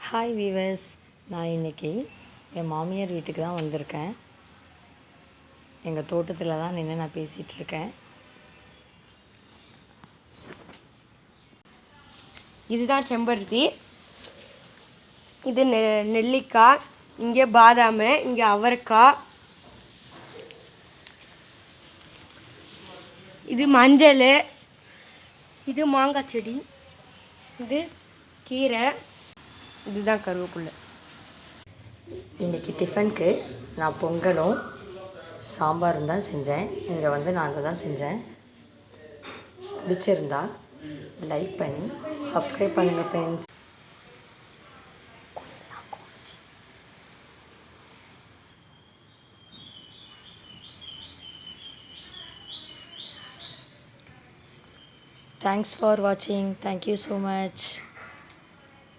Hi viewers, நான் இன்றைக்கி என் மாமியார் வீட்டுக்கு தான் வந்திருக்கேன். எங்கள் தோட்டத்தில் தான் நின்று நான் பேசிகிட்ருக்கேன். இதுதான் செம்பருத்தி, இது நெல்லிக்காய், இங்கே பாதாம், இங்கே அவரைக்காய், இது மஞ்சள், இது மாங்காய் செடி, இது கீரை, இதுதான் கருவேப்பிலை. இன்றைக்கி டிஃபனுக்கு நான் பொங்கலும் சாம்பாரும் தான் செஞ்சேன். இங்கே வந்து நான் அதை தான் செஞ்சேன். பிடிச்சிருந்தா லைக் பண்ணி சப்ஸ்கிரைப் பண்ணுங்கள் friends. Thanks for watching. Thank you so much.